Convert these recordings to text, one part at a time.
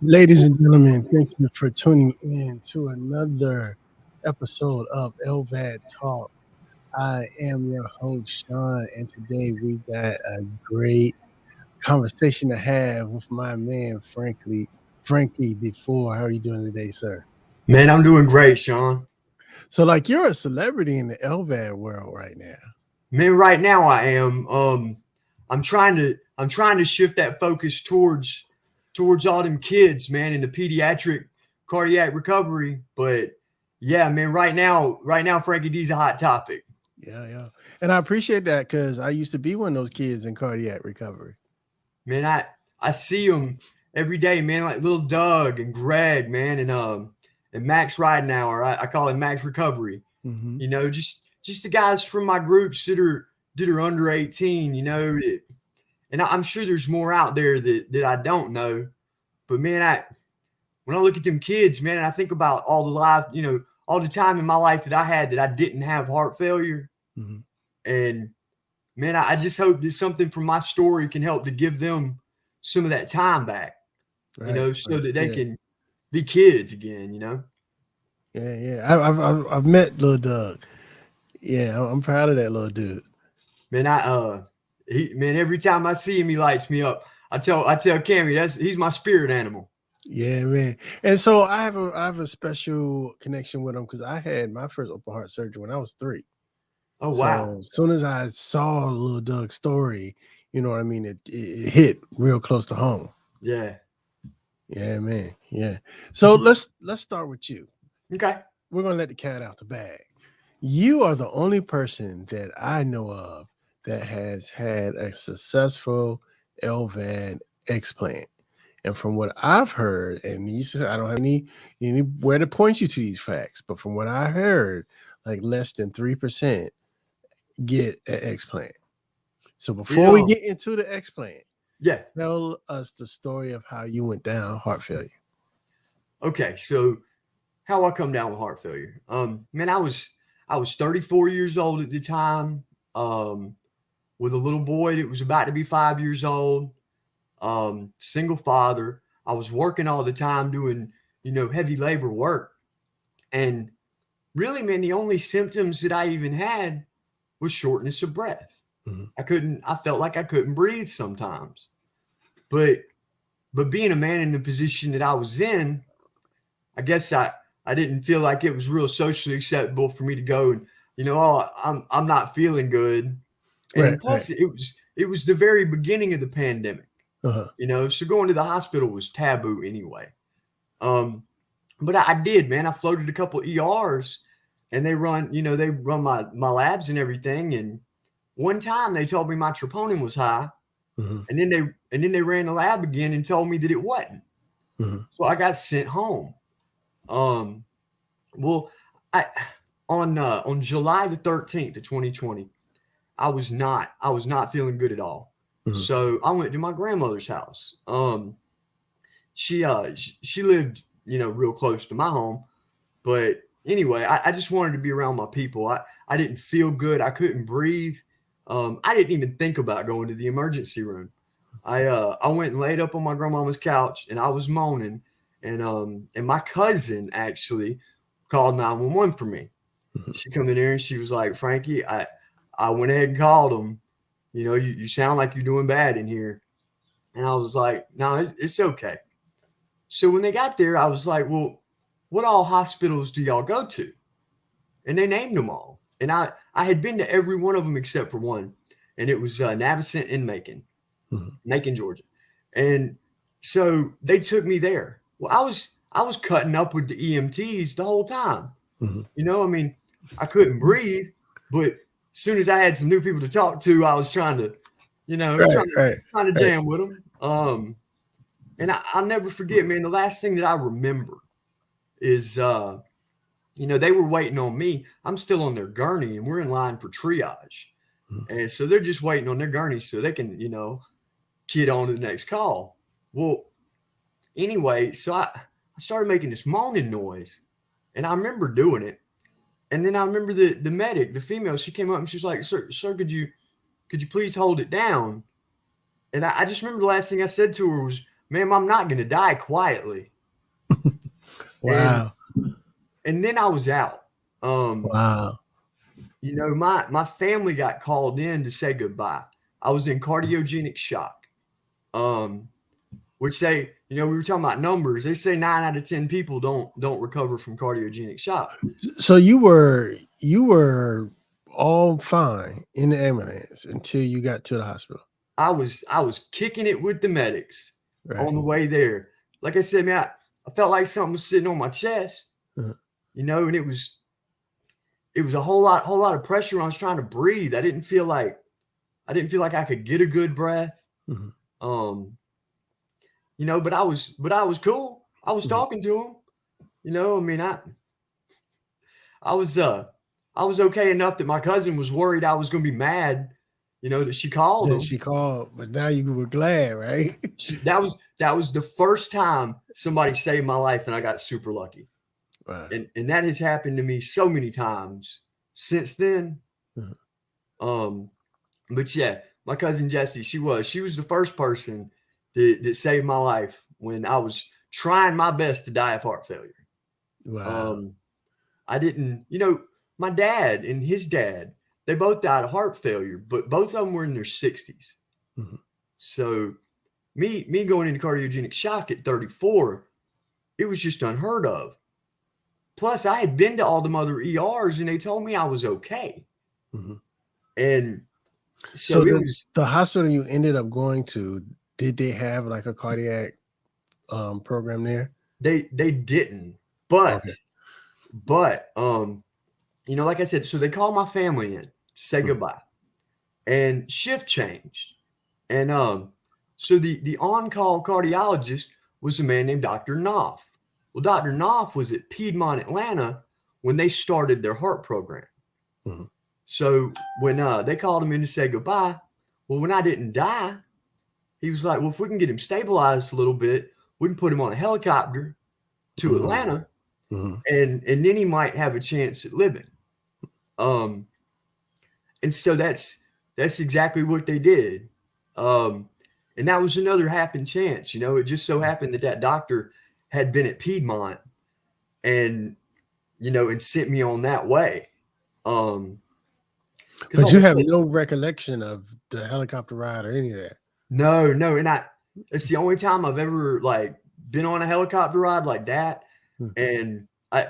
Ladies and gentlemen, thank you for tuning in to another episode of LVAD Talk. I am your host, Sean, and today we got a great conversation to have with my man, Frankie DeFore. How are you doing today, sir? Man, I'm doing great, Sean. So, like, you're a celebrity in the LVAD world right now. Man, right now I am. I'm trying to shift that focus towards all them kids, man, in the pediatric cardiac recovery. But yeah, man, right now, Frankie D's a hot topic. Yeah. And I appreciate that because I used to be one of those kids in cardiac recovery. Man, I see them every day, man, like little Doug and Greg, man, and Max Ridenhour. I call him Max Recovery. Hmm. Just the guys from my groups that are under 18. And I'm sure there's more out there that I don't know. But man, when I look at them kids, man, and I think about all the time in my life that I had that I didn't have heart failure. Hmm. And man, I just hope that something from my story can help to give them some of that time back, Right. so that they Yeah. can be kids again. Yeah. I've met little Doug. Yeah, I'm proud of that little dude. Man, every time I see him, he lights me up. I tell Cammy he's my spirit animal. Yeah, man. And so I have a special connection with him because I had my first open heart surgery when I was 3. Oh wow. So as soon as I saw little Doug's story, you know what I mean, it hit real close to home. Yeah. Yeah, man. Yeah. So let's start with you. Okay. We're gonna let the cat out the bag. You are the only person that I know of that has had a successful LVAD explant. And from what I've heard, and these I don't have anywhere to point you to these facts, but from what I heard, like less than 3% get an explant. So before we Yeah. get into the explant, Yeah. tell us the story of how you went down heart failure. Okay. So how I come down with heart failure. Man, I was 34 years old at the time. Um, with a little boy that was about to be 5 years old. Single father. I was working all the time doing, heavy labor work. And really, man, the only symptoms that I even had was shortness of breath. Mhm. I felt like I couldn't breathe sometimes. But being a man in the position that I was in, I guess I didn't feel like it was real socially acceptable for me to go and, oh, I'm not feeling good. Right, And right. plus it was the very beginning of the pandemic. Uh-huh. So going to the hospital was taboo anyway. Um, but I did, man. I floated a couple ERs, and they run my labs and everything. And one time they told me my troponin was high, Mhm. and then they ran the lab again and told me that it wasn't. Mhm. So I got sent home. Um, well, I on July the 13th of 2020, I was not feeling good at all. Mhm. So I went to my grandmother's house. She lived, real close to my home. But anyway, I just wanted to be around my people. I didn't feel good. I couldn't breathe. I didn't even think about going to the emergency room. I went and laid up on my grandmama's couch and I was moaning. And my cousin actually called 911 for me. Mhm. She come in there and she was like, Frankie, I went ahead and called them. You sound like you're doing bad in here. And I was like, no, it's okay. So when they got there, I was like, well, what all hospitals do y'all go to? And they named them all. And I had been to every one of them except for one. And it was Navicent in Mhm. Macon, Georgia. And so they took me there. Well, I was cutting up with the EMTs the whole time. Mhm. I mean, I couldn't breathe, but as soon as I had some new people to talk to, I was trying to, Right, right, trying to right. jam with them. And I'll never forget, man. The last thing that I remember is, they were waiting on me. I'm still on their gurney, and we're in line for triage, Mhm. and so they're just waiting on their gurney so they can, kid on to the next call. Well, anyway, so I started making this moaning noise, and I remember doing it. And then I remember the medic, the female, she came up and she was like, sir, could you please hold it down? And I just remember the last thing I said to her was, ma'am, I'm not going to die quietly. Wow. And then I was out. Wow. You know, my family got called in to say goodbye. I was in cardiogenic shock. Which say, you know, we were talking about numbers. They say 9 out of 10 people don't recover from cardiogenic shock. So you were all fine in the ambulance until you got to the hospital. I was kicking it with the medics Right. on the way there. Like I said, man, I felt like something was sitting on my chest, you know, and it was a whole lot of pressure. I was trying to breathe. I didn't feel like I could get a good breath. You know, but I was cool. I was talking to him. You know, I mean, I was okay enough that my cousin was worried I was going to be mad, you know, that she called him. She called, but now you were glad, right? That was the first time somebody saved my life, and I got super lucky. Wow. And that has happened to me so many times since then. But yeah, my cousin Jessie, she was the first person that saved my life when I was trying my best to die of heart failure. Wow. I didn't, you know, my dad and his dad, they both died of heart failure, but both of them were in their 60s. So me going into cardiogenic shock at 34, it was just unheard of. Plus, I had been to all the other ERs and they told me I was okay. And so it was the hospital you ended up going to, did they have like a cardiac program there? They didn't, but you know, like I said, so they called my family in to say goodbye, and shift changed, and so the on-call cardiologist was a man named Dr. Knopf. Well, Dr. Knopf was at Piedmont, Atlanta when they started their heart program. So when they called him in to say goodbye, well, when I didn't die, he was like, well, if we can get him stabilized a little bit, we can put him on a helicopter to Atlanta, and then he might have a chance at living. And so that's exactly what they did. And that was another happen chance. You know, it just so happened that doctor had been at Piedmont and, you know, and sent me on that way. But you have no recollection of the helicopter ride or any of that. No. And it's the only time I've ever like been on a helicopter ride like that. And I'm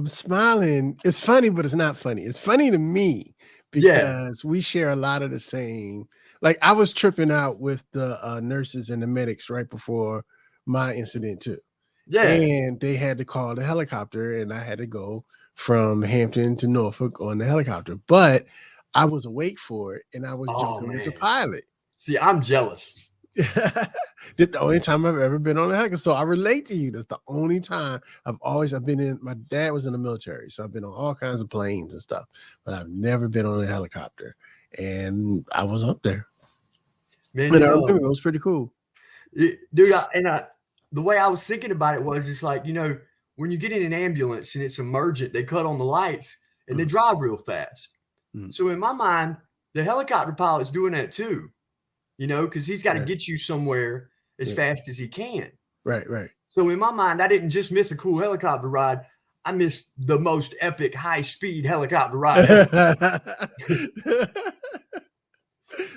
smiling. It's funny, but it's not funny. It's funny to me because we share a lot of the same. Like I was tripping out with the nurses and the medics right before my incident too. Yeah. And they had to call the helicopter and I had to go from Hampton to Norfolk on the helicopter. But I was awake for it and I was joking with the pilot. See, I'm jealous. The only time I've ever been on a helicopter. So I relate to you. That's the only time I've been in. My dad was in the military, so I've been on all kinds of planes and stuff, but I've never been on a helicopter. And I was up there. Man, and I remember it was pretty cool. Dude, the way I was thinking about it was, it's like, you know, when you get in an ambulance and it's emergent, they cut on the lights and they drive real fast. So in my mind, the helicopter pilot's doing that too. You know, because he's got to get you somewhere as fast as he can. Right. So in my mind, I didn't just miss a cool helicopter ride. I missed the most epic high-speed helicopter ride ever.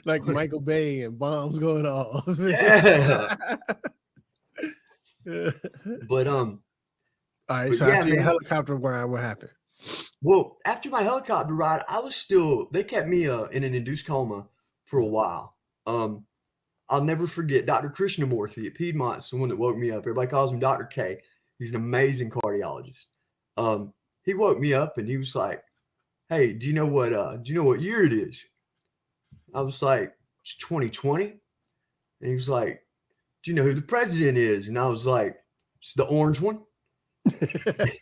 Like Michael Bay and bombs going off. Yeah. But all right. So after your helicopter ride, what happened? Well, after my helicopter ride, they kept me in an induced coma for a while. I'll never forget Dr. Krishnamurthy at Piedmont's the one that woke me up. Everybody calls him Dr. K. He's an amazing cardiologist. He woke me up and he was like, "Hey, do you know what year it is?" I was like, "It's 2020." And he was like, "Do you know who the president is?" And I was like, "It's the orange one." That's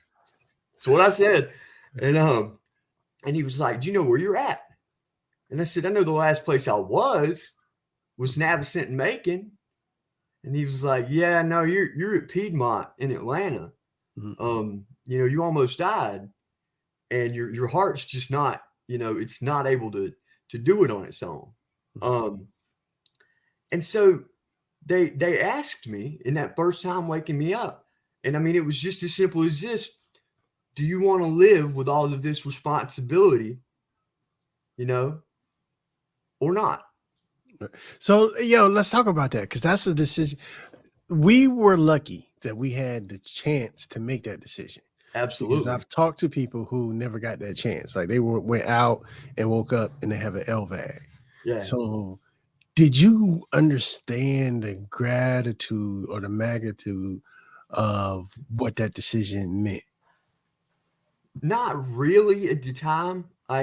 what I said. And he was like, "Do you know where you're at?" And I said, "I know the last place I was Navicent and Macon." And he was like, "Yeah, no, you're at Piedmont in Atlanta. You know, you almost died and your heart's just not, you know, it's not able to do it on its own." And so they asked me in that first time waking me up, and I mean, it was just as simple as this: do you want to live with all of this responsibility, you know, or not? So, let's talk about that, because that's a decision. We were lucky that we had the chance to make that decision, because Absolutely. I've talked to people who never got that chance. Like, they went out and woke up and they have an LVAD. Yeah. So, did you understand the gratitude or the magnitude of what that decision meant? Not really at the time. I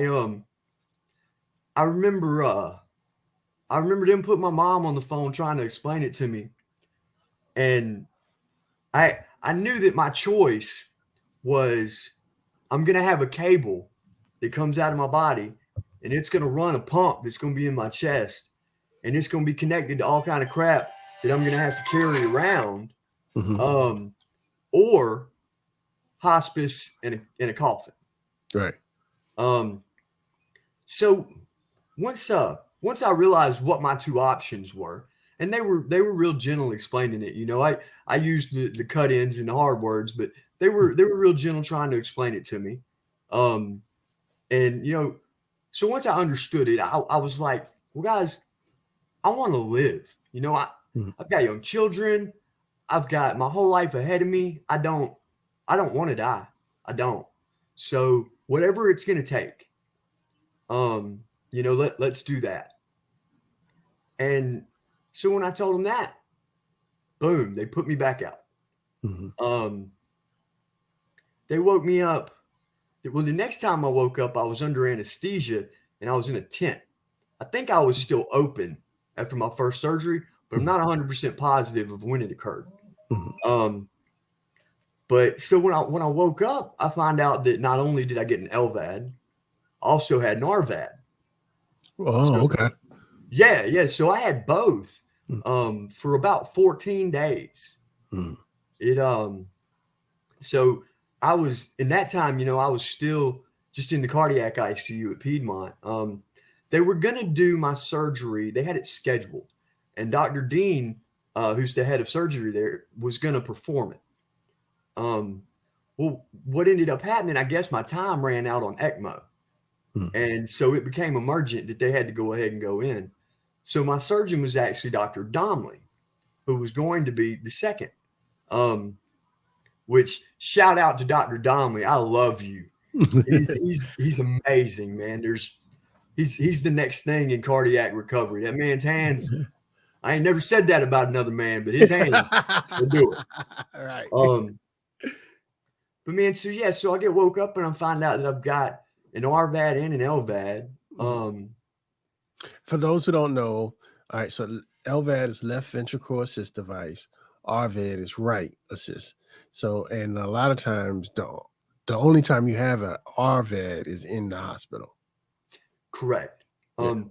remember I remember them putting my mom on the phone trying to explain it to me. And I knew that my choice was I'm gonna have a cable that comes out of my body and it's gonna run a pump that's gonna be in my chest and it's gonna be connected to all kind of crap that I'm gonna have to carry around. Mhm. Um, or hospice in a coffin. Right. Um, so once I realized what my two options were, and they were real gentle explaining it. I used the cut ins and the hard words, but they were real gentle trying to explain it to me. Um, and so once I understood it, I was like, well, guys, I want to live. Mhm. I've got young children. I've got my whole life ahead of me. I don't want to die. I don't. So whatever it's gonna take, let's do that. And so when I told them that, boom, they put me back out. Mhm. Um, they woke me up. Well, the next time I woke up, I was under anesthesia and I was in a tent. I think I was still open after my first surgery, but I'm Mhm. not 100% positive of when it occurred. Mhm. Um, but so when I woke up, I found out that not only did I get an LVAD, I also had an RVAD. Oh, So okay. yeah, yeah. So I had both Mhm. for about 14 days. Mhm. It So I was in that time, I was still just in the cardiac ICU at Piedmont. They were gonna do my surgery. They had it scheduled, and Dr. Dean, who's the head of surgery there, was gonna perform it. Um, well, what ended up happening? I guess my time ran out on ECMO, Mhm. and so it became emergent that they had to go ahead and go in. So my surgeon was actually Dr. Domley, who was going to be the second. Um, which shout out to Dr. Domley. I love you. He's amazing, man. He's the next thing in cardiac recovery. That man's hands. I ain't never said that about another man, but his hands will do it. Right. But man, so yeah, so I get woke up and I find out that I've got an RVAD and an LVAD. Mhm. For those who don't know, all right, so LVAD is left ventricle assist device. RVAD is right assist. So, and a lot of times, the only time you have a RVAD is in the hospital. Correct. Yeah.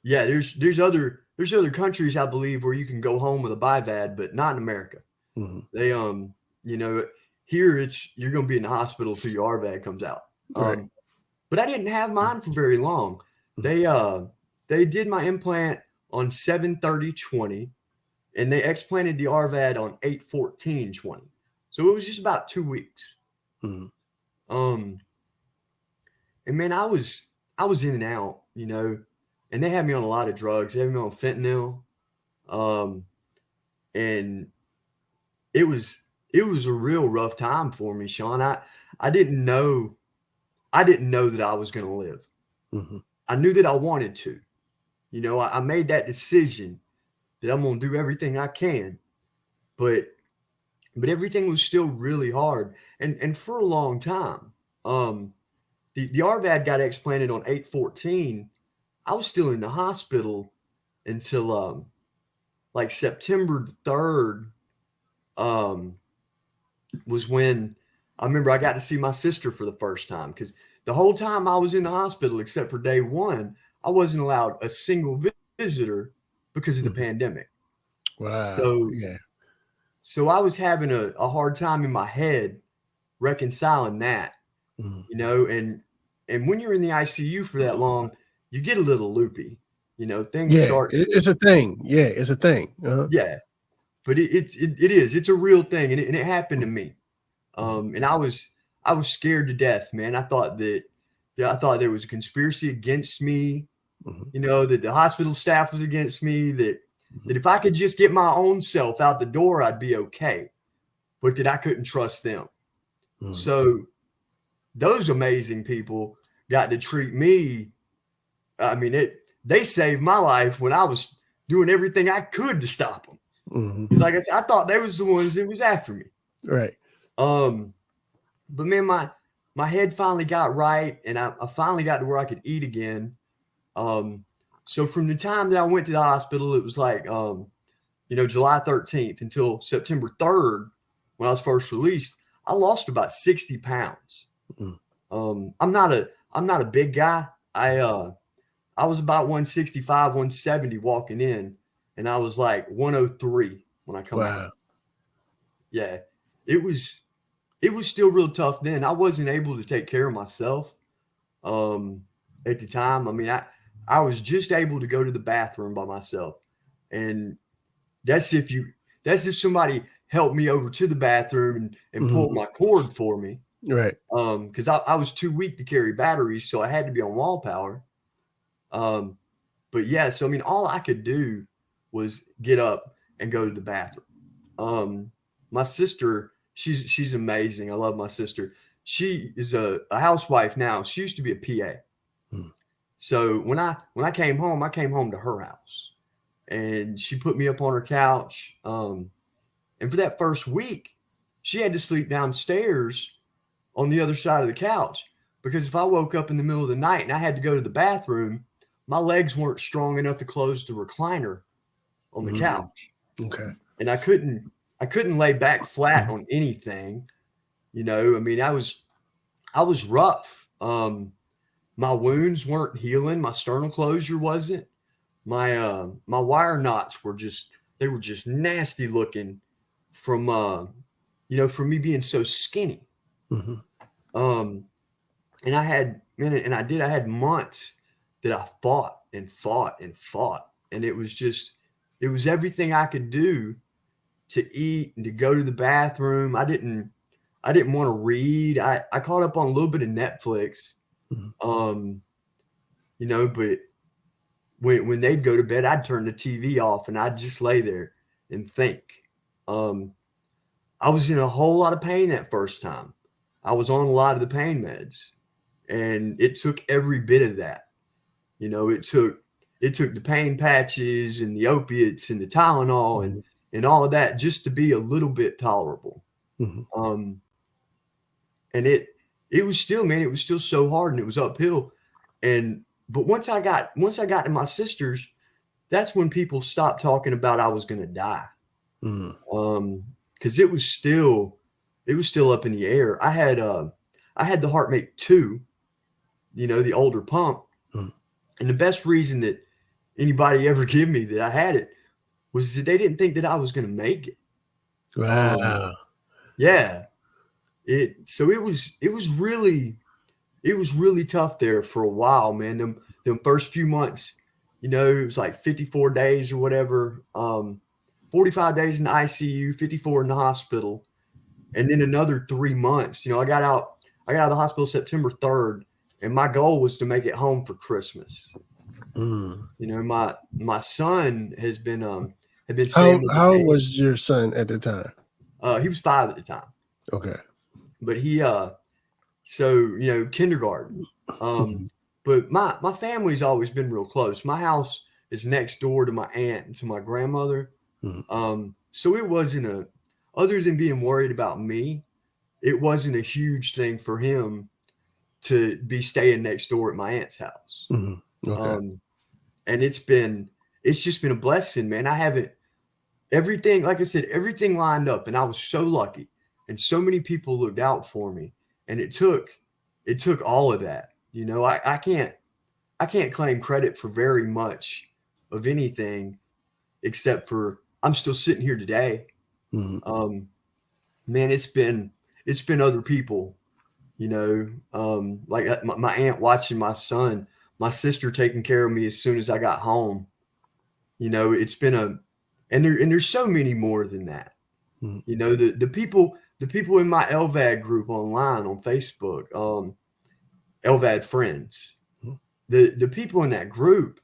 Yeah, there's other countries I believe where you can go home with a BiVAD, but not in America. Mhm. They you know, here it's you're gonna be in the hospital till your RVAD comes out. Right. But I didn't have mine for very long. Mhm. They did my implant on 7/30/20, and they explanted the RVAD on 8/14/20. So it was just about 2 weeks. Mhm. Um, and man, I was in and out, and they had me on a lot of drugs. They had me on fentanyl. Um, and it was it was a real rough time for me, Sean. I didn't know I didn't know that I was gonna live. Mhm. I knew that I wanted to. I made that decision that I'm gonna do everything I can, but everything was still really hard, and for a long time. The RVAD got explanted on 8/14. I was still in the hospital until like September 3rd. Um, was when I remember I got to see my sister for the first time because the whole time I was in the hospital, except for day one, I wasn't allowed a single visitor because of the Mhm. pandemic. Wow. So, Yeah. so I was having a hard time in my head reconciling that, Mhm. and when you're in the ICU for that long, you get a little loopy, Things start. It's a thing. Yeah, it's a thing. Yeah, but it's a real thing, and it happened to me. And I was scared to death, man. I thought there was a conspiracy against me. That the hospital staff was against me. That if I could just get my own self out the door, I'd be okay. But that I couldn't trust them. So those amazing people got to treat me. I mean, they saved my life when I was doing everything I could to stop them. Because like I said, I thought they was the ones that was after me. Right. But man, my head finally got right, and I finally got to where I could eat again. So from the time that I went to the hospital, it was like, July 13th until September 3rd, when I was first released, I lost about 60 pounds. I'm not a big guy. I was about 165, 170 walking in, and I was like 103 when I come out. Yeah, it was still real tough then. I wasn't able to take care of myself at the time. I mean, I was just able to go to the bathroom by myself, and that's if somebody helped me over to the bathroom and pulled my cord for me. Right. Because I was too weak to carry batteries, so I had to be on wall power. But yeah, so I mean, all I could do was get up and go to the bathroom. My sister, she's amazing. I love my sister. She is a housewife now. She used to be a PA. So when I came home to her house, and she put me up on her couch. And for that first week, she had to sleep downstairs on the other side of the couch, because if I woke up in the middle of the night and I had to go to the bathroom, my legs weren't strong enough to close the recliner on the couch. Okay. And I couldn't lay back flat on anything. I mean, I was rough. My wounds weren't healing. My sternal closure wasn't. My wire knots were just nasty looking from from me being so skinny. And I had months that I fought and fought and fought. And it was everything I could do to eat and to go to the bathroom. I didn't want to read. I caught up on a little bit of Netflix. But when they'd go to bed, I'd turn the TV off and I'd just lay there and think. I was in a whole lot of pain that first time. I was on a lot of the pain meds, and it took every bit of that. It took the pain patches and the opiates and the Tylenol and all of that just to be a little bit tolerable. And it was still, man, it was still so hard, and it was uphill. But once I got to my sister's, that's when people stopped talking about I was going to die. Because it was still up in the air. I had the HeartMate 2, the older pump. And the best reason that anybody ever gave me that I had it was that they didn't think that I was going to make it. Wow. Yeah. It was really tough there for a while, man. Them first few months, it was like 54 days or whatever. 45 days in the ICU, 54 in the hospital, and then another 3 months. I got out of the hospital September 3rd, and my goal was to make it home for Christmas. My son had been staying. How old was your son at the time? He was 5 at the time. Okay. But he kindergarten. But my family's always been real close. My house is next door to my aunt and to my grandmother. So it wasn't other than being worried about me, it wasn't a huge thing for him to be staying next door at my aunt's house. Okay. And it's just been a blessing, man. I haven't everything, like I said, everything lined up, and I was so lucky, and so many people looked out for me, and it took all of that. I can't claim credit for very much of anything, except for I'm still sitting here today. Man, it's been other people, like my aunt watching my son my sister taking care of me as soon as I got home. It's been and there's so many more than that. Mm. The people in my LVAD group online on Facebook, LVAD friends, Mm. the people in that group,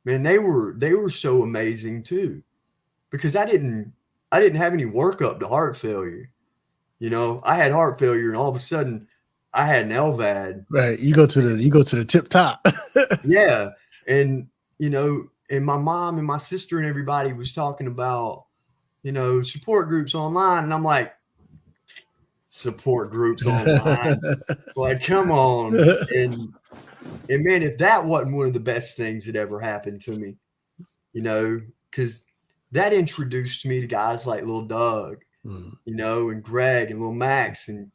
man, they were so amazing too, because I didn't have any workup to heart failure. I had heart failure, and all of a sudden, I had an LVAD. Right. You go to the tip top. Yeah, and and my mom and my sister and everybody was talking about support groups online, and I'm like, support groups online, like, come on. And man, if that wasn't one of the best things that ever happened to me, because that introduced me to guys like Lil Doug, Mm. and Greg and Lil Max, and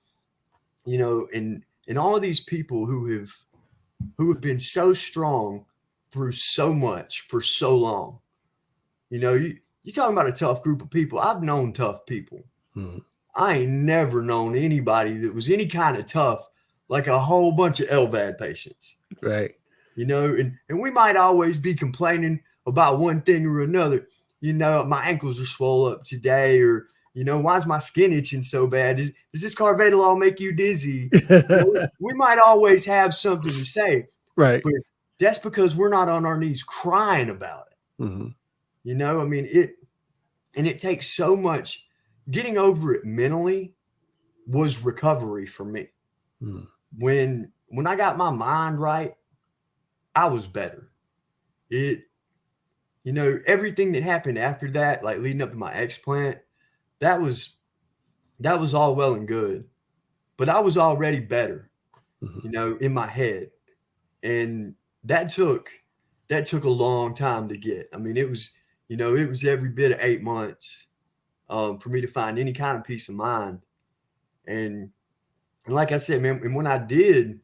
and all of these people who have been so strong through so much for so long. You talking about a tough group of people. I've known tough people. Mm. I ain't never known anybody that was any kind of tough like a whole bunch of LVAD patients. Right. And we might always be complaining about one thing or another. My ankles are swole up today, or why is my skin itching so bad? Does this carvedilol make you dizzy? We might always have something to say, Right. but that's because we're not on our knees crying about it. Mm-hmm. I mean, it takes so much. Getting over it mentally was recovery for me. Mm. When I got my mind right, I was better. Everything that happened after that, like leading up to my explant, that was all well and good, but I was already better, Mm-hmm. in my head. And that took a long time to get. I mean, it was every bit of 8 months for me to find any kind of peace of mind. And like I said, man, and when I did,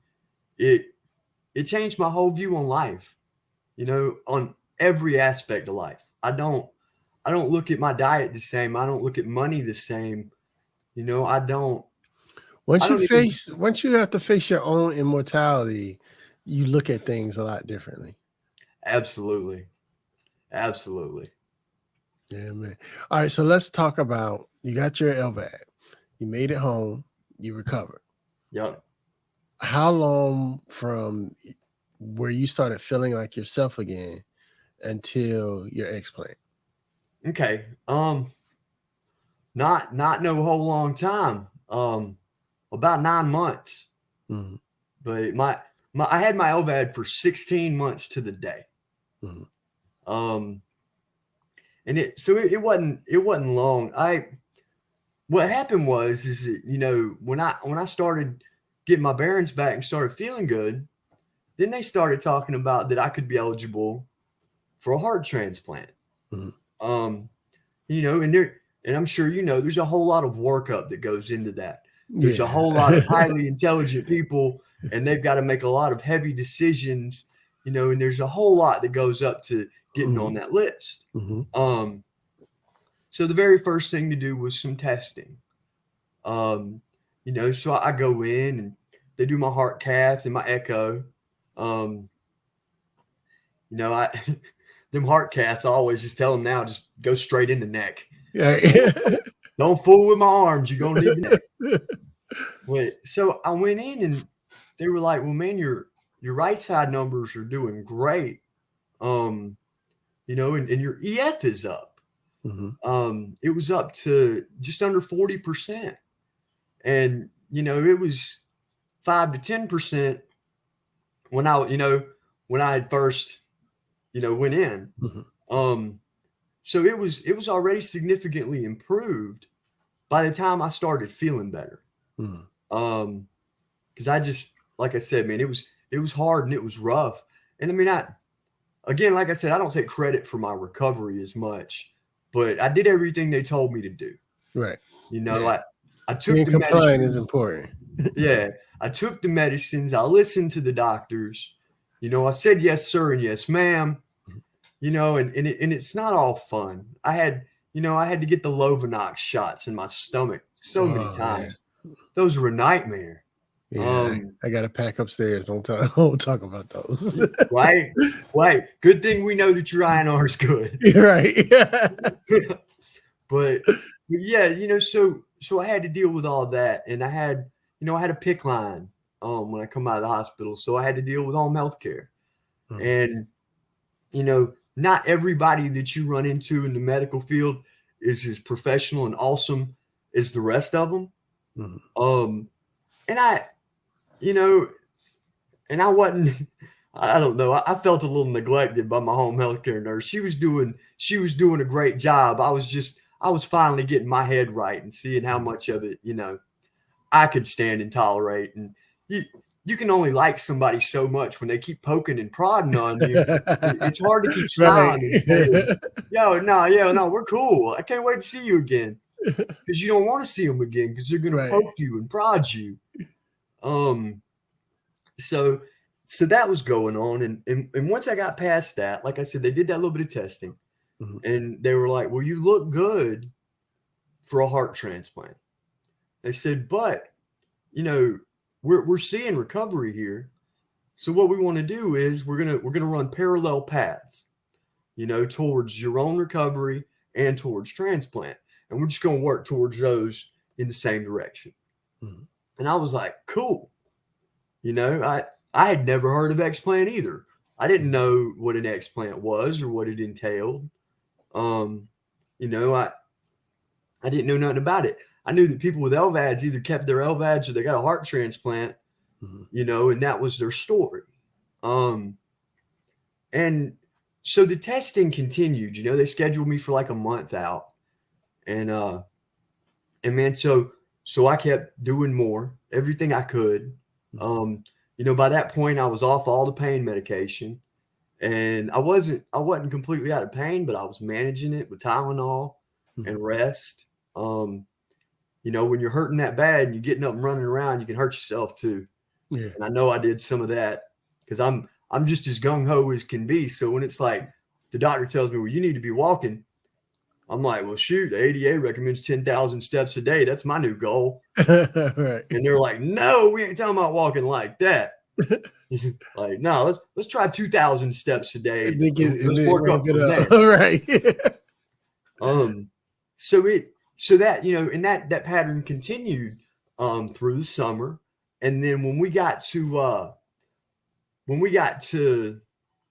it changed my whole view on life, on every aspect of life. I don't look at my diet the same. I don't look at money the same. I don't even. Once you have to face your own immortality, you look at things a lot differently. Absolutely. Absolutely. Yeah, man. All right, so let's talk about, you got your LVAD, you made it home, you recovered. Yep. How long from where you started feeling like yourself again until your explant? Okay. Not no whole long time. About 9 months. Mm-hmm. But I had my LVAD for 16 months to the day. Mm-hmm. And it wasn't long. What happened is that, when I started getting my bearings back and started feeling good, then they started talking about that I could be eligible for a heart transplant. Mm-hmm. And I'm sure there's a whole lot of workup that goes into that. There's a Yeah. whole lot of highly intelligent people, and they've got to make a lot of heavy decisions, and there's a whole lot that goes up to getting on that list. Mm-hmm. So the very first thing to do was some testing. So I go in and they do my heart cath and my echo. I them heart caths, I always just tell them now, just go straight in the neck. Yeah. Don't fool with my arms. You're gonna need the neck. Wait, so I went in and they were like, "Well, man, your right side numbers are doing great. And your EF is up. Mm-hmm. It was up to just under 40%, and it was 5 to 10% when I had first went in. Mm-hmm. So it was already significantly improved by the time I started feeling better. Mm-hmm. Because I just, like I said, man, it was hard and it was rough. And I mean, again, like I said, I don't take credit for my recovery as much, but I did everything they told me to do. Right. I took Being the compliant is medicine. important. Yeah, I took the medicines. I listened to the doctors. I said yes, sir, and yes, ma'am. And it's not all fun. I had to get the Lovenox shots in my stomach so many Oh, yeah. times. Those were a nightmare. Yeah, I got a pack upstairs. Don't talk about those. Right. Good thing we know that your INR is good. You're right. But yeah, so I had to deal with all that, and I had a PIC line when I come out of the hospital, so I had to deal with home health care. And not everybody that you run into in the medical field is as professional and awesome as the rest of them. And I wasn't, I don't know, I felt a little neglected by my home healthcare nurse. She was doing a great job. I was finally getting my head right and seeing how much of it, I could stand and tolerate. And you can only like somebody so much when they keep poking and prodding on you. It's hard to keep smiling and saying, no, we're cool. I can't wait to see you again. Because you don't want to see them again because they're going to poke you and prod you. So that was going on. And once I got past that, like I said, they did that little bit of testing. And they were like, well, you look good for a heart transplant. They said, but, we're seeing recovery here. So what we want to do is we're gonna run parallel paths, towards your own recovery and towards transplant. And we're just going to work towards those in the same direction. And I was like, cool. I had never heard of explant either. I didn't know what an explant was or what it entailed. I didn't know nothing about it. I knew that people with LVADs either kept their LVADs or they got a heart transplant, and that was their story. And so the testing continued. They scheduled me for like a month out. And man, so I kept doing more, everything I could. By that point I was off all the pain medication, and I wasn't completely out of pain, but I was managing it with Tylenol and rest. When you're hurting that bad and you're getting up and running around, you can hurt yourself too. Yeah. And I know I did some of that because I'm just as gung-ho as can be. So when it's like the doctor tells me, well, you need to be walking, I'm like, well, shoot, the ADA recommends 10,000 steps a day. That's my new goal. Right. And they're like, no, we ain't talking about walking like that. Like, no, let's try 2,000 steps a day. Let's work up from there. Right. So that, and that pattern continued through the summer. And then when we got to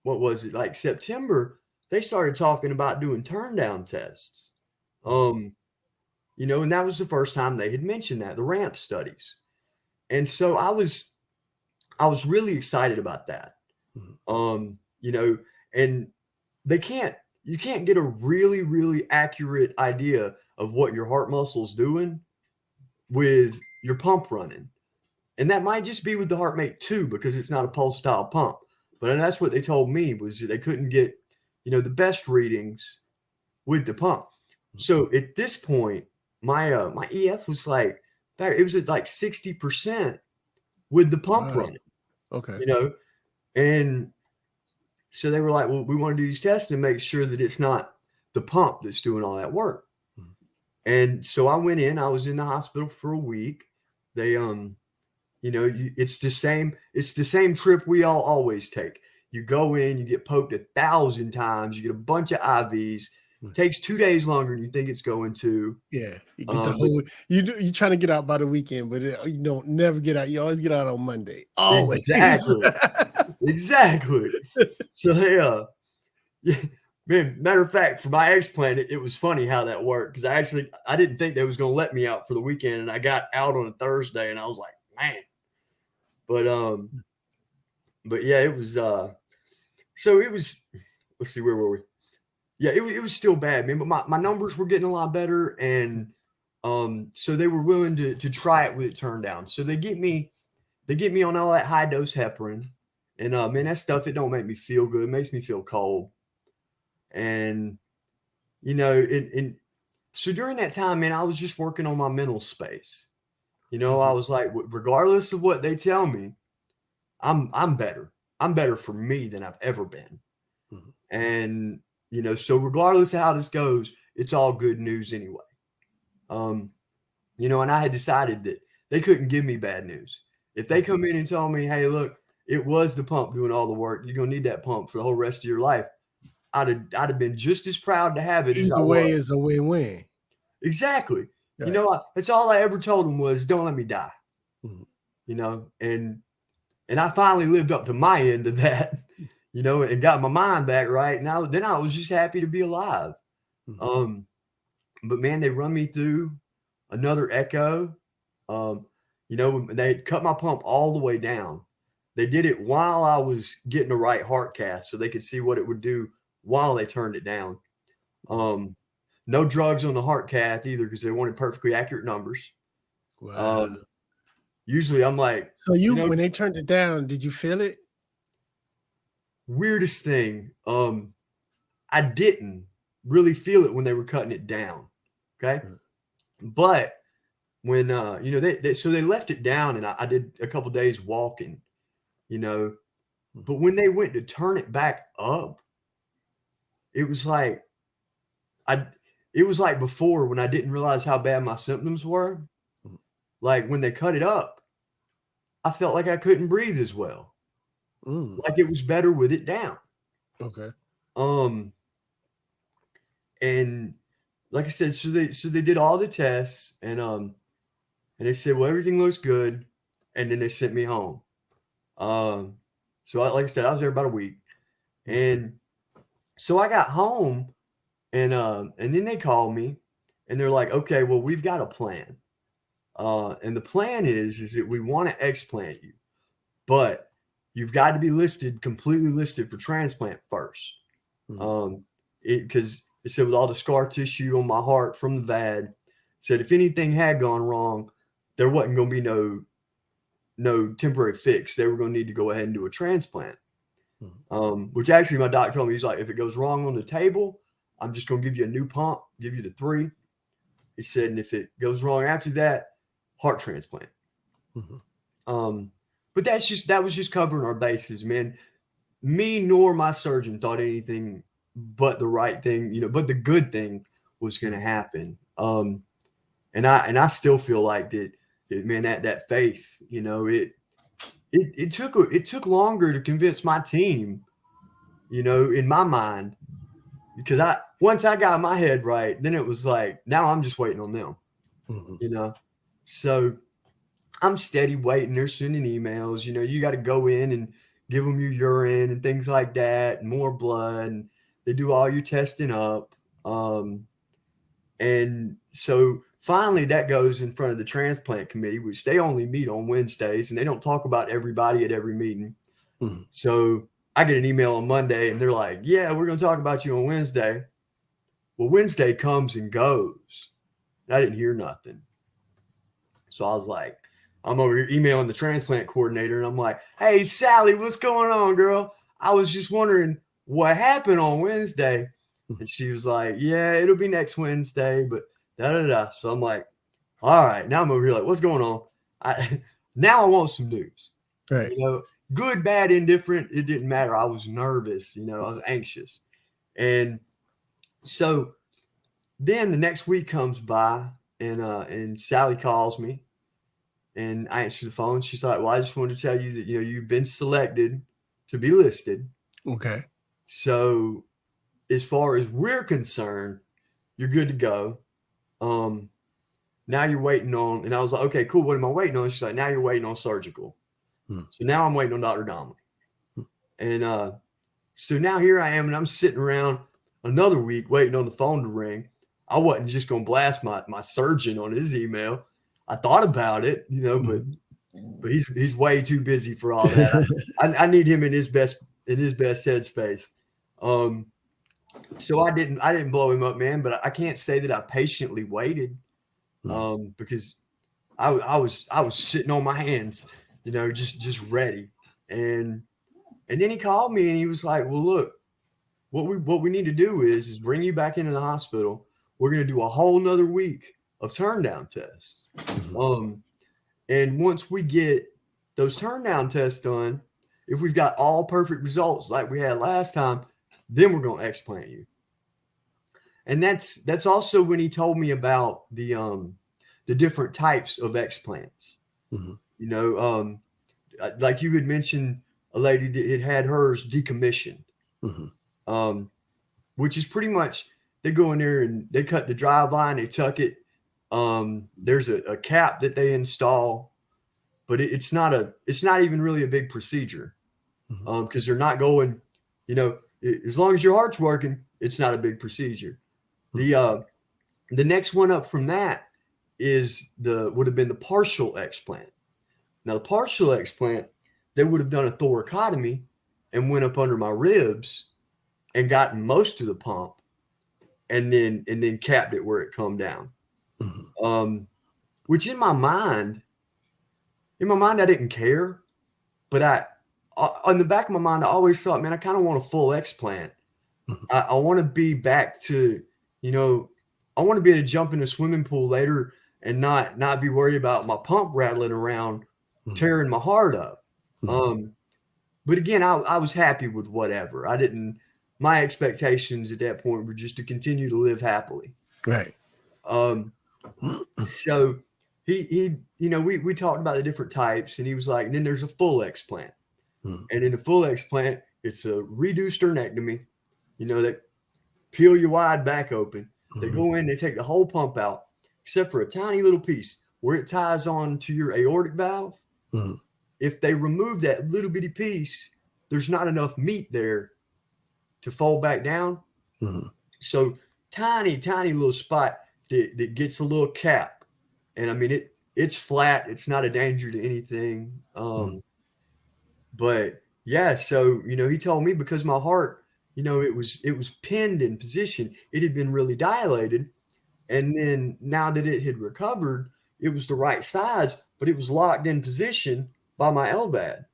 what was it, like September, they started talking about doing turn down tests. And that was the first time they had mentioned that, the ramp studies. And so I was really excited about that. And you can't get a really, really accurate idea of what your heart muscle's doing with your pump running. And that might just be with the HeartMate 2 because it's not a pulse style pump. But that's what they told me, was that they couldn't get, the best readings with the pump. So at this point, my my EF was like, it was at like 60% with the pump running. Okay. And so they were like, well, we want to do these tests and make sure that it's not the pump that's doing all that work. And so I went in, I was in the hospital for a week. They, it's the same trip we all always take. You go in, you get poked 1,000 times, you get a bunch of IVs. It takes 2 days longer than you think it's going to. Yeah, you get the whole. You trying to get out by the weekend, but you don't never get out. You always get out on Monday. Always. Exactly. So yeah, man. Matter of fact, for my explant, it was funny how that worked because I didn't think they was going to let me out for the weekend, and I got out on a Thursday, and I was like, man. But yeah, it was. So it was. Let's see, where were we? Yeah, it was still bad, man. But my numbers were getting a lot better, and so they were willing to try it with it turned down. So they get me on all that high dose heparin, and man, that stuff, it don't make me feel good. It makes me feel cold, and so during that time, man, I was just working on my mental space. I was like, regardless of what they tell me, I'm better. I'm better for me than I've ever been, and. So regardless of how this goes, it's all good news anyway. And I had decided that they couldn't give me bad news. If they come in and tell me, hey, look, it was the pump doing all the work, you're gonna need that pump for the whole rest of your life, I'd have been just as proud to have it as I Either way was. is a win-win. Exactly. Right. You know, that's all I ever told them was, don't let me die. Mhm. You know, and I finally lived up to my end of that, you know, and got my mind back right. Now, then I was just happy to be alive. Mhm. But man, they run me through another echo. You know, they cut my pump all the way down. They did it while I was getting the right heart cath so they could see what it would do while they turned it down. No drugs on the heart cath either because they wanted perfectly accurate numbers. Wow. Usually I'm like, So when they turned it down, did you feel it? Weirdest thing, I didn't really feel it when they were cutting it down. Okay. But when, you know, they left it down and I did a couple days walking, you know, but when they went to turn it back up, it was like, it was like before when I didn't realize how bad my symptoms were. Like when they cut it up, I felt like I couldn't breathe as well. Like it was better with it down. Okay. And like I said, so they did all the tests and they said, well, everything looks good. And then they sent me home. So like I said, I was there about a week. And so I got home and then they called me and they're like, okay, well, we've got a plan. And the plan is that we want to explant you, but you've got to be completely listed for transplant first. Because it said with all the scar tissue on my heart from the VAD, said if anything had gone wrong, there wasn't going to be no temporary fix. They were going to need to go ahead and do a transplant. Which actually my doc told me, he's like, if it goes wrong on the table, I'm just going to give you a new pump, give you the 3. He said, and if it goes wrong after that, heart transplant. But that was just covering our bases, man. Me nor my surgeon thought anything but the right thing, you know, but the good thing was going to happen. And I still feel like that, man, that faith, you know, it took longer to convince my team, you know, in my mind, because once I got my head right, then it was like, now I'm just waiting on them, you know? So I'm steady waiting. They're sending emails, you know, you got to go in and give them your urine and things like that and more blood. And they do all your testing up. And so finally that goes in front of the transplant committee, which they only meet on Wednesdays and they don't talk about everybody at every meeting. So I get an email on Monday and they're like, yeah, we're going to talk about you on Wednesday. Well, Wednesday comes and goes. And I didn't hear nothing. So I was like, I'm over here emailing the transplant coordinator and I'm like, hey, Sally, what's going on, girl? I was just wondering what happened on Wednesday. And she was like, yeah, it'll be next Wednesday, but da-da-da. So I'm like, all right, now I'm over here like, what's going on? Now I want some news. Right. You know, good, bad, indifferent, it didn't matter. I was nervous, you know, I was anxious. And so then the next week comes by and Sally calls me and I answer the phone. She's like, well, I just wanted to tell you that, you know, you've been selected to be listed. Okay. So as far as we're concerned, you're good to go. Now you're waiting on, and I was like, okay, cool. What am I waiting on? She's like, now you're waiting on surgical. So now I'm waiting on Dr. Donnelly. And so now here I am, and I'm sitting around another week waiting on the phone to ring. I wasn't just going to blast my surgeon on his email. I thought about it, you know, but he's way too busy for all that. I need him in his best headspace. So I didn't blow him up, man, but I can't say that I patiently waited because I was sitting on my hands, you know, just ready. And then he called me and he was like, well, look, what we need to do is bring you back into the hospital. We're going to do a whole nother week of turn down tests. And once we get those turn down tests done, if we've got all perfect results like we had last time, then we're going to explant you. And that's also when he told me about the different types of explants. You know, like you had mentioned, a lady that had hers decommissioned, which is pretty much they go in there and they cut the drive line, they tuck it. There's a cap that they install, but it's not even really a big procedure, because they're not going, as long as your heart's working, it's not a big procedure. The next one up from that would have been the partial explant. Now the partial explant, they would have done a thoracotomy and went up under my ribs and gotten most of the pump, and then capped it where it come down. Which in my mind I didn't care, but on the back of my mind I always thought, man, I kind of want a full explant. I want to be back to, I want to be able to jump in a swimming pool later and not be worried about my pump rattling around, tearing my heart up. But again, I was happy with whatever. My expectations at that point were just to continue to live happily. Right. So he we talked about the different types, and he was like, and then there's a full explant. And in the full explant, it's a reduced sternectomy. They peel your wide back open. They go in, they take the whole pump out, except for a tiny little piece where it ties on to your aortic valve. If they remove that little bitty piece, there's not enough meat there to fold back down. So tiny little spot that gets a little cap. And I mean, it's flat. It's not a danger to anything. But yeah, so, he told me because my heart, it was pinned in position. It had been really dilated. And then now that it had recovered, it was the right size, but it was locked in position by my LVAD.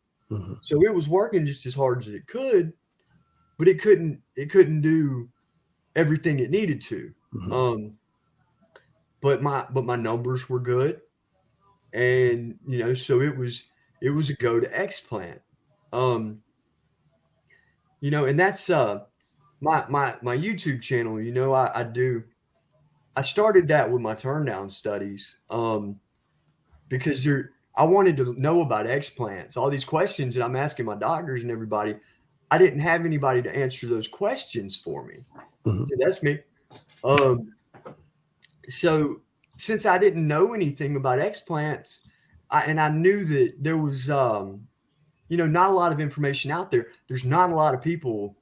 So it was working just as hard as it could, but it couldn't do everything it needed to. But my numbers were good. And, so it was a go to explant. And that's my YouTube channel. I started that with my turndown studies, because I wanted to know about explants, all these questions that I'm asking my doctors and everybody. I didn't have anybody to answer those questions for me. That's me. So since I didn't know anything about explants, and I knew that there was, not a lot of information out there. There's not a lot of people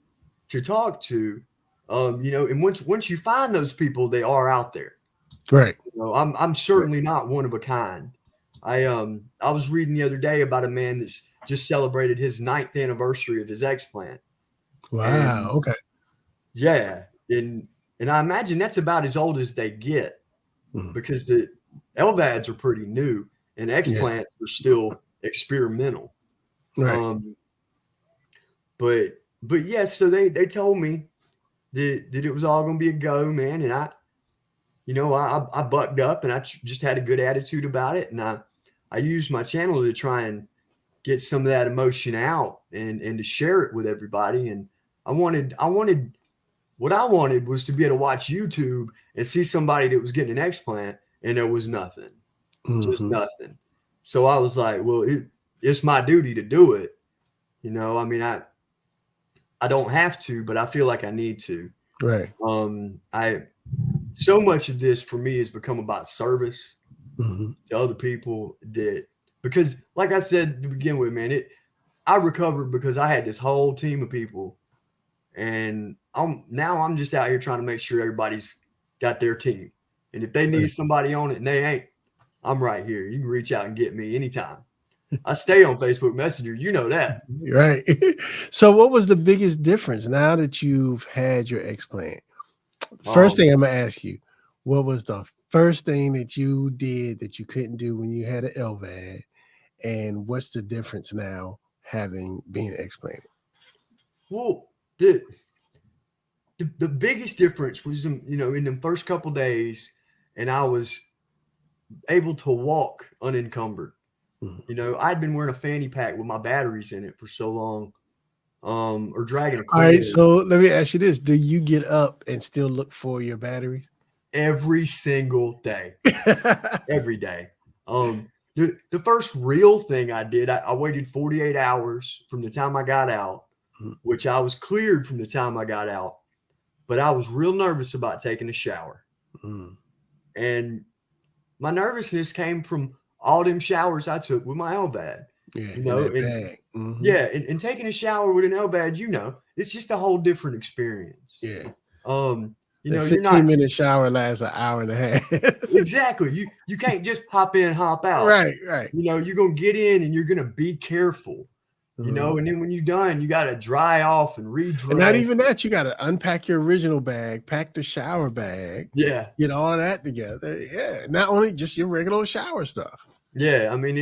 to talk to, and once you find those people, they are out there. Right. I'm certainly not one of a kind. I was reading the other day about a man that's just celebrated his 9th anniversary of his explant. Wow. Okay. Yeah. And I imagine that's about as old as they get, because the LVADs are pretty new and explants are still experimental. Right. But yes, so they told me that it was all going to be a go, man. And I bucked up, and I just had a good attitude about it. And I used my channel to try and get some of that emotion out and to share it with everybody. And what I wanted was to be able to watch YouTube and see somebody that was getting an explant, and there was nothing, just nothing. So I was like, well, it's my duty to do it. I mean, I don't have to, but I feel like I need to. Right. So much of this for me has become about service to other people, because like I said to begin with, man, I recovered because I had this whole team of people, and I'm just out here trying to make sure everybody's got their team. And if they need somebody on it and they ain't, I'm right here. You can reach out and get me anytime. I stay on Facebook Messenger. You know that. Right. So what was the biggest difference now that you've had your explant? First thing I'm going to ask you, what was the first thing that you did that you couldn't do when you had an LVAD? And what's the difference now being explanted? Well, the biggest difference was, in the first couple of days, and I was able to walk unencumbered. I'd been wearing a fanny pack with my batteries in it for so long, or dragging a All right, so let me ask you this. Do you get up and still look for your batteries? Every single day. Every day. The first real thing I did, I waited 48 hours from the time I got out, which I was cleared from the time I got out, but I was real nervous about taking a shower. And my nervousness came from all them showers I took with my LVAD. Yeah, You know, in that bag. yeah, and taking a shower with an LVAD, you know, it's just a whole different experience. Yeah. You The know, you're 15-minute shower lasts an hour and a half. exactly. You can't just hop in, hop out. Right. You know, you're gonna get in and you're gonna be careful. You know, and then when you're done, you got to dry off and redress. And not even that, you got to unpack your original bag, pack the shower bag, get all of that together. Yeah, not only just your regular shower stuff. Yeah, I mean,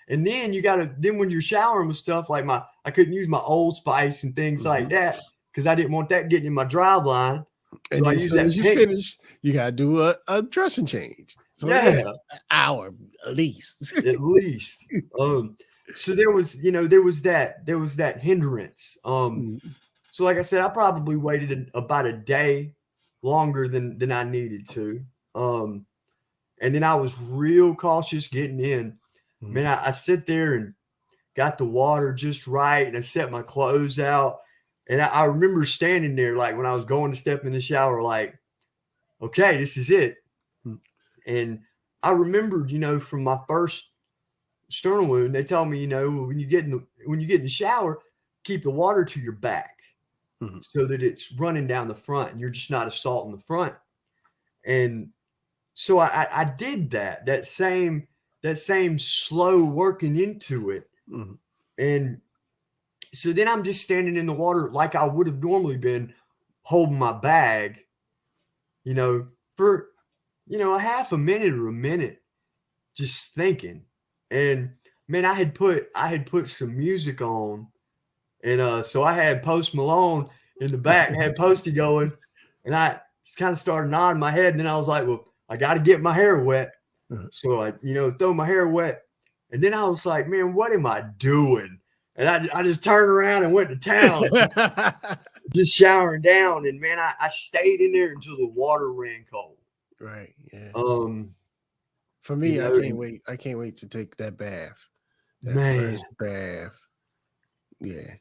and then you got to, then when you're showering with stuff like I couldn't use my Old Spice and things like that because I didn't want that getting in my drive line. And then as soon as you finish, you got to do a dressing change. So an hour at least. At least. So there was that hindrance. So like I said, I probably waited about a day longer than I needed to. And then I was real cautious getting in. Man, I sit there and got the water just right, and I set my clothes out. And I remember standing there, like when I was going to step in the shower, like, okay, this is it. And I remembered, you know, from my first sternal wound, they tell me, you know, when you get in the shower, keep the water to your back so that it's running down the front and you're just not assaulting the front. And so I did that same slow working into it. And so then I'm just standing in the water like I would have normally been, holding my bag, you know, for, you know, a half a minute or a minute, just thinking. And man, I had put some music on, and so I had Post Malone in the back, had Posty going, and I just kind of started nodding my head, and then I was like, well, I got to get my hair wet. So I, you know, throw my hair wet. And then I was like, man, what am I doing? And I just turned around and went to town, just showering down. And man, I stayed in there until the water ran cold. Right. Yeah. For me, you know, I can't wait to take that bath. That first bath. Yeah.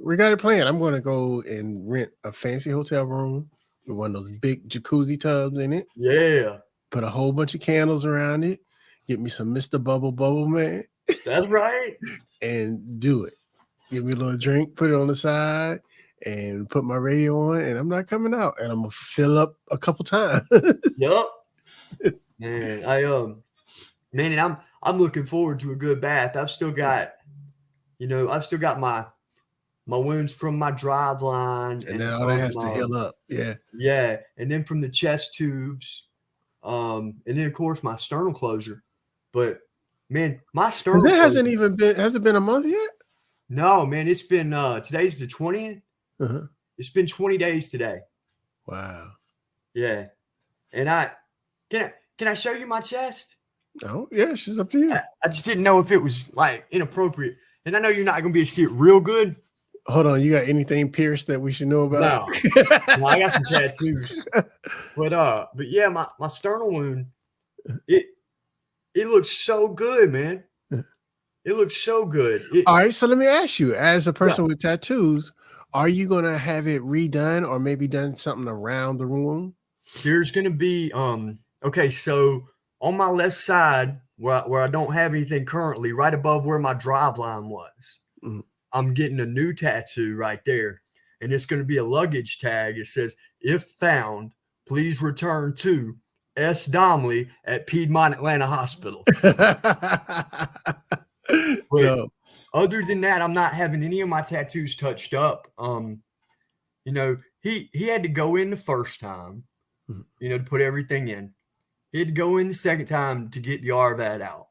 We got a plan. I'm going to go and rent a fancy hotel room with one of those big jacuzzi tubs in it. Yeah. Put a whole bunch of candles around it. Get me some Mr. Bubble Man. That's right. And do it. Give me a little drink, put it on the side, and put my radio on, and I'm not coming out. And I'm going to fill up a couple times. Yup. Man, and I'm looking forward to a good bath. I've still got my wounds from my drive line, and then all that has to heal up. Yeah, and then from the chest tubes, and then of course my sternal closure. But man, my sternal has it been a month yet? No, man, it's been today's the 20th. It's been 20 days today. Wow. Yeah, and can I show you my chest? Oh, yeah, it's up to you. I just didn't know if it was like inappropriate. And I know you're not going to be able to see it real good. Hold on. You got anything pierced that we should know about? No, I got some tattoos. But yeah, my sternal wound, it looks so good, man. It looks so good. All right. So let me ask you, as a person with tattoos, are you going to have it redone or maybe done something around the wound? There's going to be, okay, so on my left side, where I don't have anything currently, right above where my drive line was, I'm getting a new tattoo right there. And it's going to be a luggage tag. It says, if found, please return to S. Domley at Piedmont Atlanta Hospital. But other than that, I'm not having any of my tattoos touched up. You know, he had to go in the first time, you know, to put everything in. He had to go in the second time to get the RVAD out.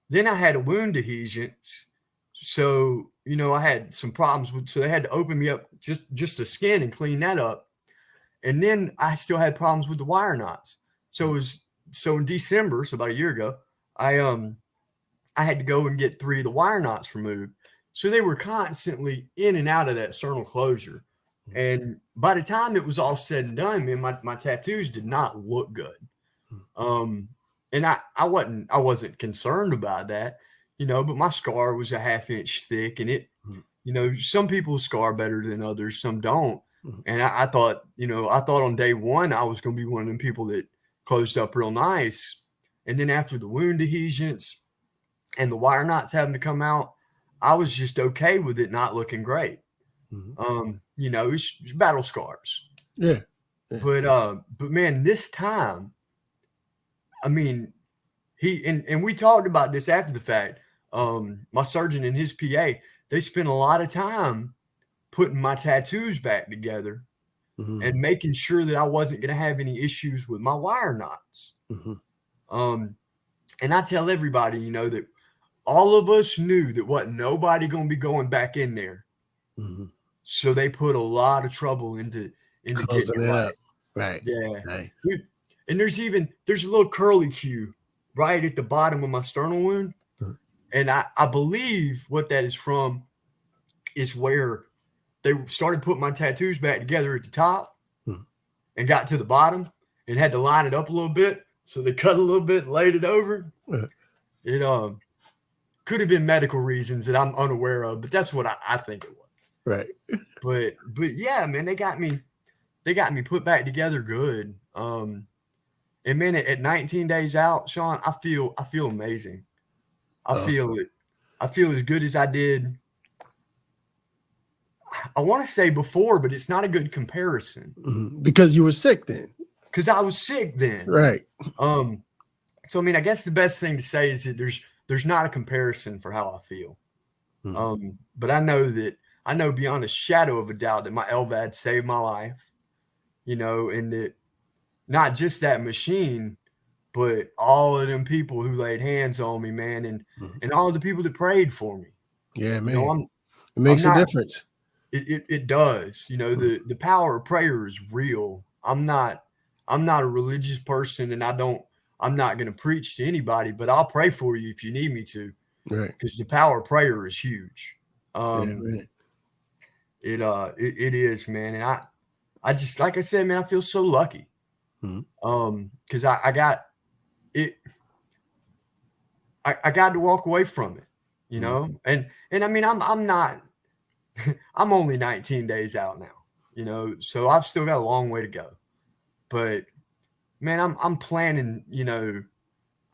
Then I had a wound adhesions. So, you know, I had some problems so they had to open me up just the skin and clean that up. And then I still had problems with the wire knots. So in December, so about a year ago, I had to go and get 3 of the wire knots removed. So they were constantly in and out of that sternal closure. And by the time it was all said and done, man, my tattoos did not look good. and I wasn't concerned about that, you know, but my scar was a half-inch thick, and it, Mhm. you know, some people scar better than others, some don't. Mhm. And I thought, you know, I thought on day one I was going to be one of them people that closed up real nice. And then after the wound adhesions and the wire knots having to come out, I was just okay with it not looking great. Mhm. You know, it's battle scars. Yeah. Yeah. But man, this time, I mean, and we talked about this after the fact. My surgeon and his PA, they spent a lot of time putting my tattoos back together and Mhm. making sure that I wasn't going to have any issues with my wire knots. Mhm. Um, and I tell everybody, you know, that all of us knew that wasn't nobody going to be going back in there. Mhm. So they put a lot of trouble into getting Closing it it right. up. Right. Yeah. Nice. And there's a little curly Q right at the bottom of my sternal wound. Mhm. And I believe what that is from is where they started putting my tattoos back together at the top Mhm. and got to the bottom and had to line it up a little bit. So they cut a little bit and laid it over. It could have been medical reasons that I'm unaware of, but that's what I think it was. Right. But yeah, man, they got me put back together good. And man, at 19 days out, Sean, I feel amazing. I feel Awesome. it. I feel as good as I did. I want to say before, but it's not a good comparison Mhm. Because you were sick then. because I was sick then. Right. So I mean, I guess the best thing to say is that there's not a comparison for how I feel. Mhm. But I know beyond a shadow of a doubt that my LVAD saved my life, you know, and that not just that machine, but all of them people who laid hands on me, man, Mhm. and all of the people that prayed for me. Yeah, You know, man. It I'm makes a not difference. it does. You know, Mhm. the power of prayer is real. I'm not a religious person, and I'm not going to preach to anybody, but I'll pray for you if you need me to, Right. because the power of prayer is huge. Yeah, Um, man. it is, man, and I just like I said, man, I feel so lucky. Mhm. Because I got it. I got to walk away from it, you Mhm. know, and I mean, I'm not. I'm only 19 days out now, you know, so I've still got a long way to go. But man, I'm planning, you know,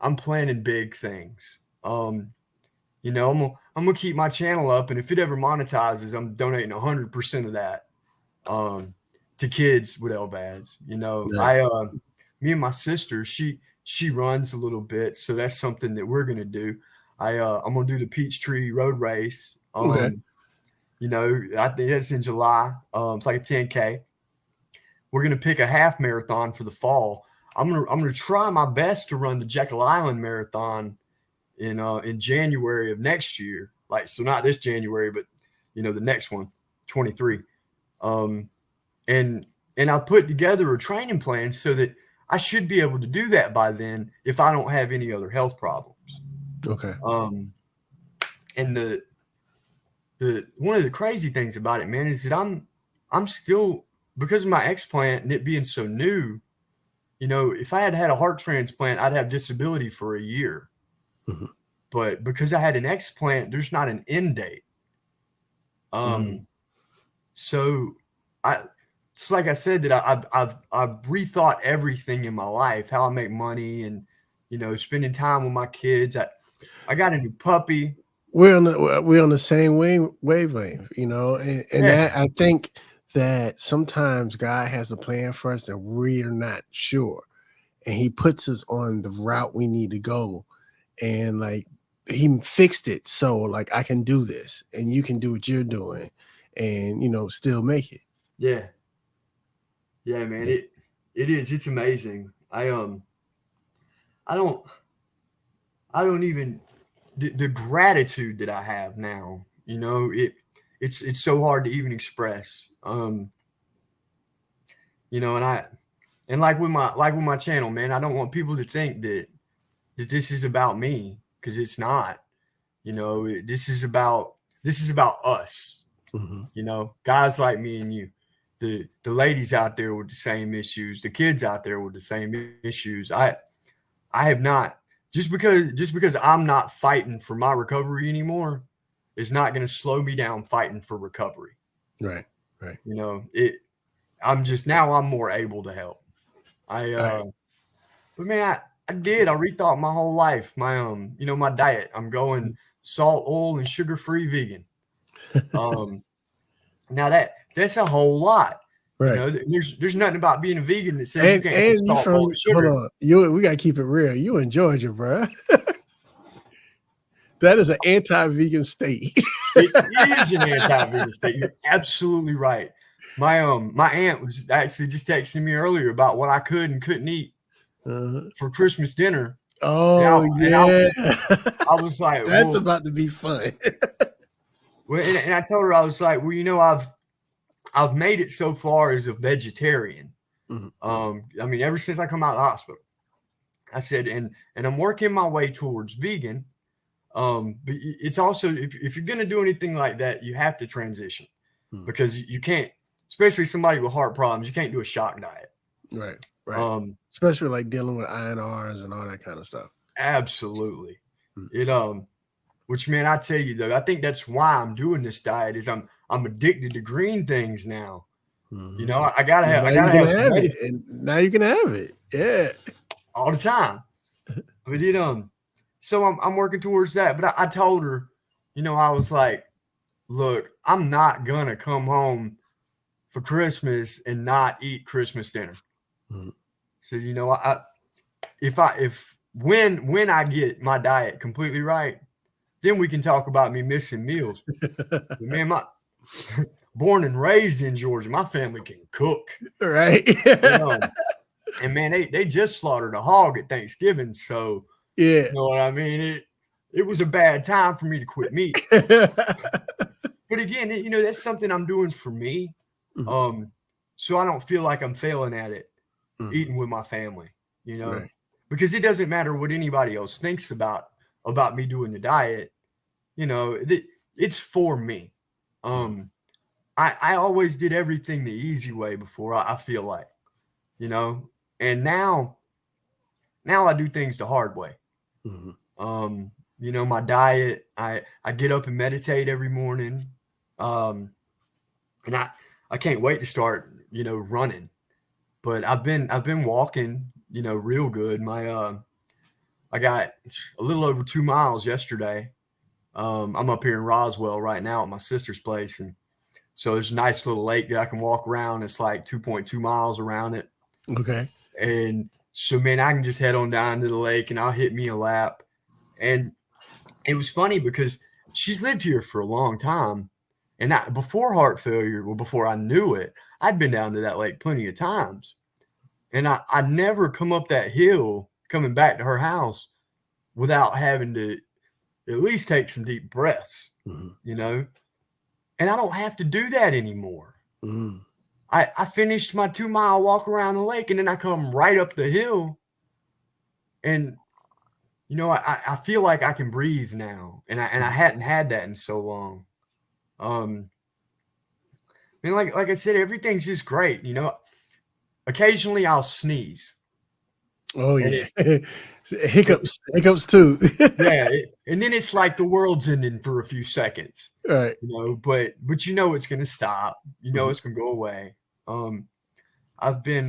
I'm planning big things. You know, I'm gonna keep my channel up, and if it ever monetizes, I'm donating 100% of that um to kids with LVADs. You know, Right. me and my sister, she runs a little bit, so that's something that we're gonna do. I'm gonna do the Peachtree Road Race. Okay. You know, I think that's in July. It's like a 10K. We're gonna pick a half marathon for the fall. I'm gonna try my best to run the Jekyll Island Marathon in January of next year. Like, so not this January, but you know, the next one, 23. Um, and I put together a training plan so that I should be able to do that by then if I don't have any other health problems. Okay. Um, and the one of the crazy things about it, man, is that I'm still, because of my explant and it being so new, you know, if I had had a heart transplant, I'd have disability for a year. Mhm. But because I had an explant, there's not an end date. Mhm. Um, so I, it's like I said that I've rethought everything in my life, how I make money, and you know, spending time with my kids. I got a new puppy. We're on the same wavelength, you know, and Yeah, that I think that sometimes God has a plan for us and we're not sure, and He puts us on the route we need to go, and like He fixed it so like I can do this, and you can do what you're doing, and you know still make it. yeah, yeah, man. Yeah. It is. It's amazing. I don't I don't even the gratitude that I have now. You know, it's so hard to even express. You know, and like with my channel, man, I don't want people to think that this is about me, because it's not. You know, this is about us. Mhm. You know, guys like me and you, the ladies out there with the same issues, the kids out there with the same issues. I have not, just because I'm not fighting for my recovery anymore is not going to slow me down fighting for recovery. Right. You know, I'm more able to help. But man, I rethought my whole life. My my diet. I'm going salt, oil, and sugar-free vegan. Now that's a whole lot. Right. You know, there's nothing about being a vegan that says you can't have you salt, oil, and sugar. hold on. We gotta keep it real. You in Georgia, bro. That is an anti-vegan state. It is an anti-vegan state. You're absolutely right. My aunt was actually just texting me earlier about what I could and couldn't eat for Christmas dinner. Oh, yeah. I was like, that's about to be fun. Well, and I told her, I was like, well, you know, I've made it so far as a vegetarian. I mean, ever since I come out of the hospital, I said, and I'm working my way towards vegan. But it's also, if you're going to do anything like that, you have to transition because you can't, especially somebody with heart problems, you can't do a shock diet. Right. Especially like dealing with INRs and all that kind of stuff. Absolutely. Which, man, I tell you though, I think that's why I'm doing this diet is I'm addicted to green things now. You know, I gotta have it, and now you can have it. Yeah. All the time. But so I'm working towards that. But I told her, you know, I was like, look, I'm not gonna come home for Christmas and not eat Christmas dinner. So, you know, when I get my diet completely right, then we can talk about me missing meals. But man, born and raised in Georgia, my family can cook. Right. And man, they just slaughtered a hog at Thanksgiving. So yeah, you know what I mean? It was a bad time for me to quit meat. But again, you know, that's something I'm doing for me. So I don't feel like I'm failing at it, eating with my family, you know, because it doesn't matter what anybody else thinks about me doing the diet. You know, it's for me. I always did everything the easy way before, I feel like, you know, and now I do things the hard way. You know, my diet, I get up and meditate every morning. And I can't wait to start, you know, running, but I've been walking, you know, real good. I got a little over 2 miles yesterday. I'm up here in Roswell right now at my sister's place. And so there's a nice little lake that I can walk around. It's like 2.2 miles around it. Okay. And so, man, I can just head on down to the lake and I'll hit me a lap. And it was funny because she's lived here for a long time. And before heart failure, well, before I knew it, I'd been down to that lake plenty of times. And I never come up that hill coming back to her house without having to at least take some deep breaths, you know, and I don't have to do that anymore. I finished my 2 mile walk around the lake and then I come right up the hill and, you know, I feel like I can breathe now. And I hadn't had that in so long. I mean, like I said, everything's just great. You know, occasionally I'll sneeze. Oh yeah. Hiccups too. Yeah. And then it's like the world's ending for a few seconds. Right. You know, but you know, it's going to stop, you know, it's going to go away. I've been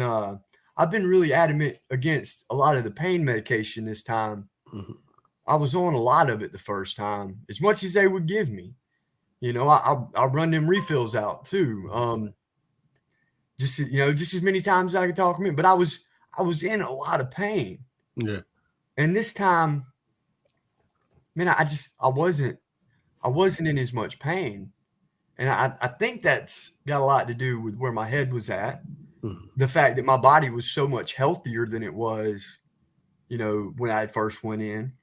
really adamant against a lot of the pain medication this time. I was on a lot of it the first time, as much as they would give me. You know, I'll run them refills out too. Just as many times as I could talk them in. But I was in a lot of pain. Yeah. And this time, man, I wasn't in as much pain. And I think that's got a lot to do with where my head was at. The fact that my body was so much healthier than it was, you know, when I first went in.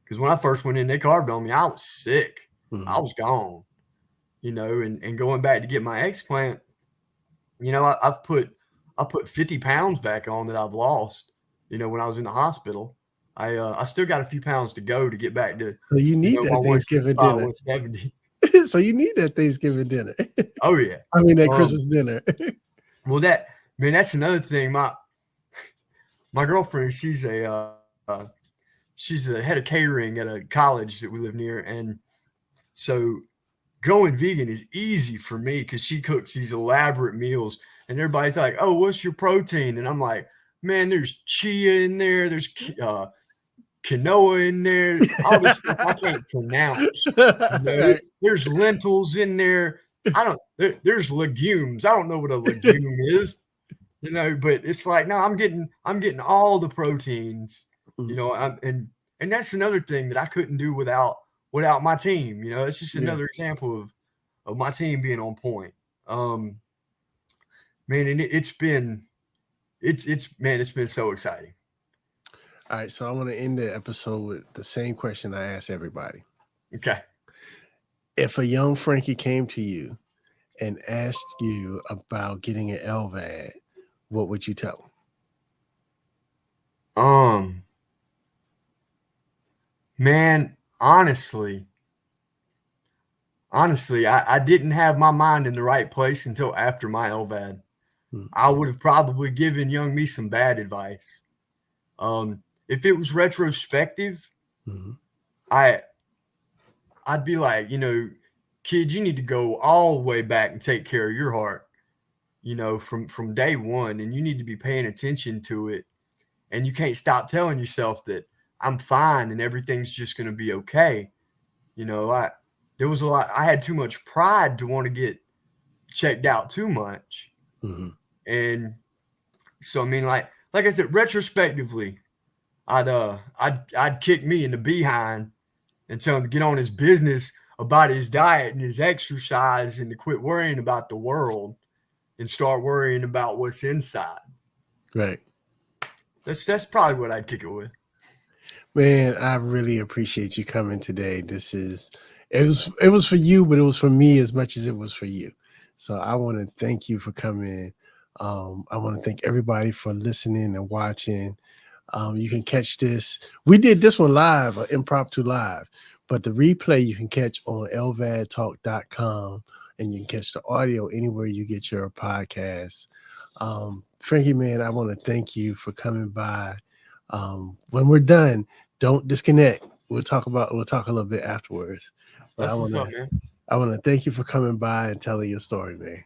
Because when I first went in, they carved on me. I was sick. I was gone. You know, and going back to get my explant, you know, I put 50 pounds back on that I've lost, you know, when I was in the hospital. I still got a few pounds to go to get back to. So you need that Thanksgiving dinner. 170. So you need that Thanksgiving dinner. Oh yeah. I mean that Christmas dinner. Well, that's another thing. My girlfriend, she's a she's the head of catering at a college that we live near, and so going vegan is easy for me because she cooks these elaborate meals, and everybody's like, "Oh, what's your protein?" And I'm like, "Man, there's chia in there, there's quinoa in there, all this stuff I can't pronounce. Right. There's lentils in there. There's legumes. I don't know what a legume is, but it's like, no, I'm getting all the proteins, and that's another thing that I couldn't do without my team. It's just another example of my team being on point. Man, and it's been so exciting. All right, so I want to end the episode with the same question I asked everybody. Okay. If a young Frankie came to you and asked you about getting an LVAD, what would you tell him? Man, honestly, I didn't have my mind in the right place until after my LVAD. I would have probably given young me some bad advice. If it was retrospective, I'd be like, kid, you need to go all the way back and take care of your heart, from day one, and you need to be paying attention to it. And you can't stop telling yourself that I'm fine and everything's just going to be okay. There was a lot. I had too much pride to want to get checked out too much. And so, I mean, like I said, retrospectively, I'd kick me in the behind and tell him to get on his business about his diet and his exercise and to quit worrying about the world and start worrying about what's inside. Right. That's probably what I'd kick it with. Man, I really appreciate you coming today. It was for you, but it was for me as much as it was for you. So I want to thank you for coming. I want to thank everybody for listening and watching. You can catch this. We did this one live, impromptu live, but the replay you can catch on lvadtalk.com, and you can catch the audio anywhere you get your podcasts. Frankie, man, I want to thank you for coming by. When we're done, don't disconnect. We'll talk a little bit afterwards. But That's what's up, man. I want to thank you for coming by and telling your story, man.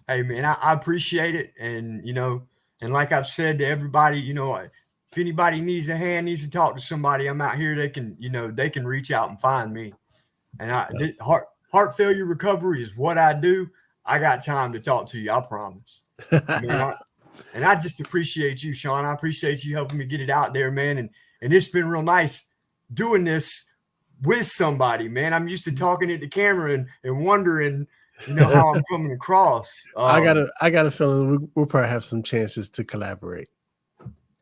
Hey, man, I appreciate it. And, and like I've said to everybody, if anybody needs a hand, needs to talk to somebody, I'm out here. They can reach out and find me. And heart failure recovery is what I do. I got time to talk to you. I promise. And I just appreciate you, Sean. I appreciate you helping me get it out there, man. And it's been real nice doing this with somebody, man. I'm used to talking at the camera and wondering, how I'm coming across. I got a feeling we'll probably have some chances to collaborate.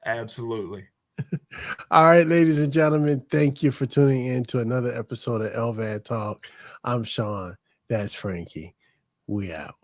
Absolutely. All right, ladies and gentlemen, thank you for tuning in to another episode of LVAD Talk. I'm Sean. That's Frankie. We out.